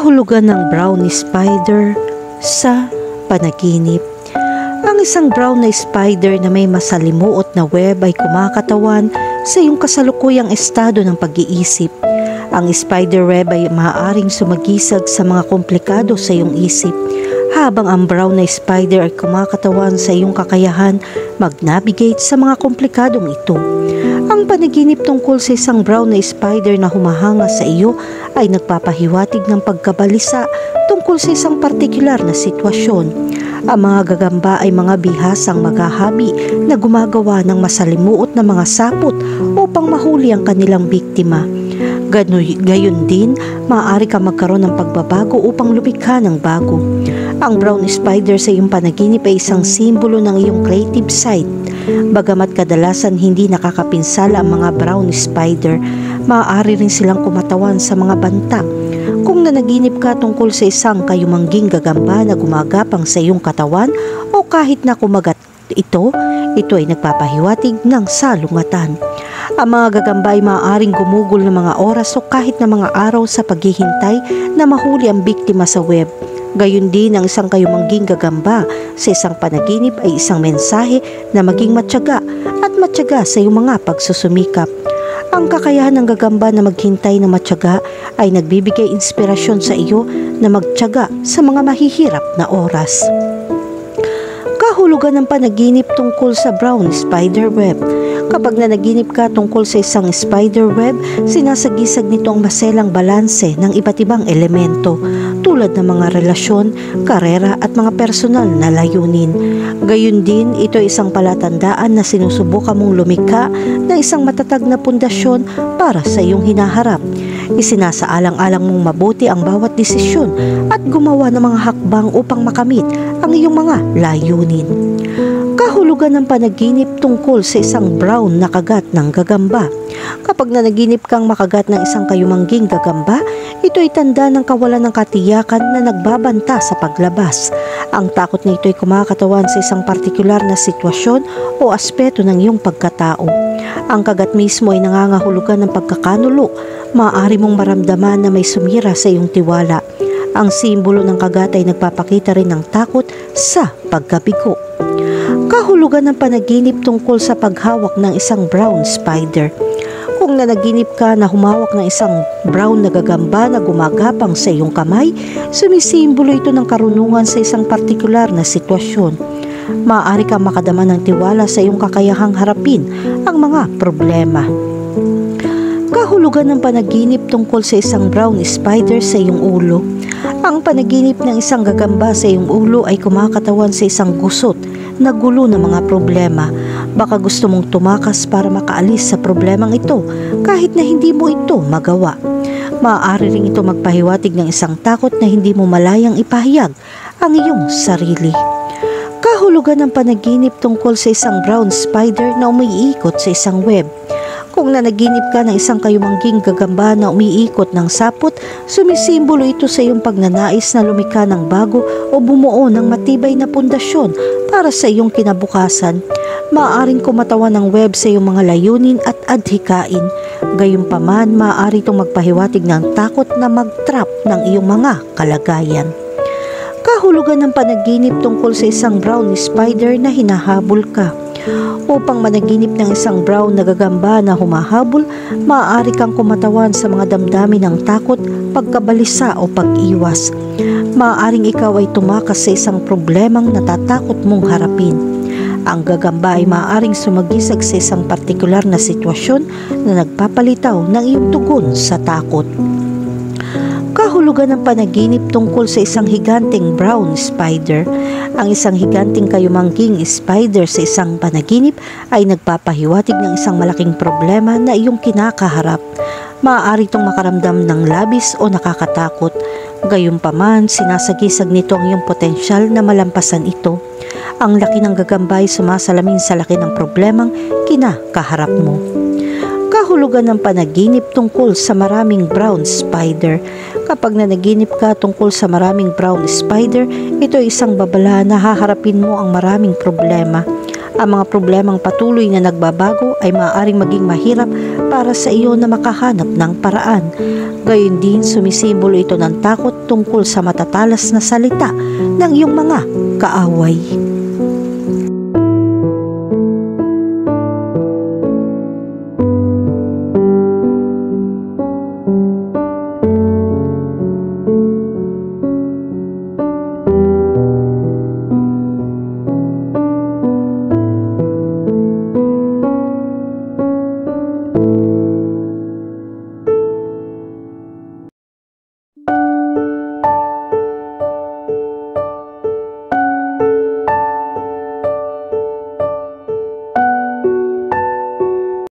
Kahulugan ng brownie spider sa panaginip. Ang isang brown na spider na may masalimuot na web ay kumakatawan sa iyong kasalukuyang estado ng pag-iisip. Ang spider web ay maaaring sumagisag sa mga komplikado sa iyong isip, habang ang brown na spider ay kumakatawan sa iyong kakayahan mag-navigate sa mga komplikadong ito. Ang panaginip tungkol sa isang brown na spider na humahanga sa iyo ay nagpapahiwatig ng pagkabalisa tungkol sa isang partikular na sitwasyon. Ang mga gagamba ay mga bihasang maghahabi na gumagawa ng masalimuot na mga sapot upang mahuli ang kanilang biktima. Gayon din, maaari ka magkaroon ng pagbabago upang lumikha ng bago. Ang brown spider sa iyong panaginip ay isang simbolo ng iyong creative side. Bagamat kadalasan hindi nakakapinsala ang mga brown spider, maaari rin silang kumatawan sa mga banta. Kung nanaginip ka tungkol sa isang kayumangging gagamba na gumagapang sa iyong katawan o kahit na kumagat ito ay nagpapahiwatig ng salungatan. Ang mga gagamba ay maaaring gumugol ng mga oras o kahit na mga araw sa paghihintay na mahuli ang biktima sa web. Gayon din ang isang kayumangging gagamba sa isang panaginip ay isang mensahe na maging matyaga at matyaga sa iyong mga pagsusumikap. Ang kakayahan ng gagamba na maghintay na matyaga ay nagbibigay inspirasyon sa iyo na magtyaga sa mga mahihirap na oras. Kahulugan ng panaginip tungkol sa brown spider web. Kapag nanaginip ka tungkol sa isang spider web, sinasagisag nito ang maselang balanse ng iba't ibang elemento tulad ng mga relasyon, karera at mga personal na layunin. Gayon din, ito ay isang palatandaan na sinusubukan mong lumikha ng isang matatag na pundasyon para sa iyong hinaharap. Isinasaalang-alang mong mabuti ang bawat desisyon at gumawa ng mga hakbang upang makamit ang iyong mga layunin. Kahulugan ng panaginip tungkol sa isang brown na kagat ng gagamba. Kapag nanaginip kang makagat ng isang kayumangging gagamba, ito ay tanda ng kawalan ng katiyakan na nagbabanta sa paglabas. Ang takot na ito ay kumakatawan sa isang partikular na sitwasyon o aspeto ng iyong pagkatao. Ang kagat mismo ay nangangahulugan ng pagkakanulo. Maaari mong maramdaman na may sumira sa iyong tiwala. Ang simbolo ng kagat ay nagpapakita rin ng takot sa pagkabigo. Kahulugan ng panaginip tungkol sa paghawak ng isang brown spider. Kung nanaginip ka na humawak ng isang brown na gagamba na gumagapang sa iyong kamay, sumisimbolo ito ng karunungan sa isang partikular na sitwasyon. Maaari kang makadama ng tiwala sa iyong kakayahang harapin ang mga problema. Kahulugan ng panaginip tungkol sa isang brown spider sa iyong ulo. Ang panaginip ng isang gagamba sa iyong ulo ay kumakatawan sa isang gusot na gulo ng mga problema. Baka gusto mong tumakas para makaalis sa problemang ito kahit na hindi mo ito magawa. Maaari rin ito magpahiwatig ng isang takot na hindi mo malayang ipahayag ang iyong sarili. Kahulugan ng panaginip tungkol sa isang brown spider na umiikot sa isang web. Kung nanaginip ka ng isang kayumangging gagamba na umiikot ng sapot, sumisimbolo ito sa iyong pagnanais na lumikha ng bago o bumuo ng matibay na pundasyon para sa iyong kinabukasan. Maaaring kumatawan ng web sa iyong mga layunin at adhikain. Gayunpaman, maaari itong magpahiwatig ng takot na mag-trap ng iyong mga kalagayan. Kahulugan ng panaginip tungkol sa isang brown spider na hinahabol ka. Upang managinip ng isang brown na gagamba na humahabol, maaari kang kumatawan sa mga damdamin ng takot, pagkabalisa o pag-iwas. Maaaring ikaw ay tumakas sa isang problemang natatakot mong harapin. Ang gagamba ay maaaring sumagisag sa isang partikular na sitwasyon na nagpapalitaw ng iyong tugon sa takot. Kahulugan ng panaginip tungkol sa isang higanteng brown spider. Ang isang higanting kayumangging spider sa isang panaginip ay nagpapahiwatig ng isang malaking problema na iyong kinakaharap. Maaari itong makaramdam ng labis o nakakatakot. Gayunpaman, sinasagisag nito ang iyong potensyal na malampasan ito. Ang laki ng gagamba ay sumasalamin sa laki ng problemang kinakaharap mo. Kahulugan ng panaginip tungkol sa maraming brown spider. Kapag nanaginip ka tungkol sa maraming brown spider, ito ay isang babala na haharapin mo ang maraming problema. Ang mga problemang patuloy na nagbabago ay maaaring maging mahirap para sa iyo na makahanap ng paraan. Gayon din sumisimbolo ito ng takot tungkol sa matatalas na salita ng iyong mga kaaway.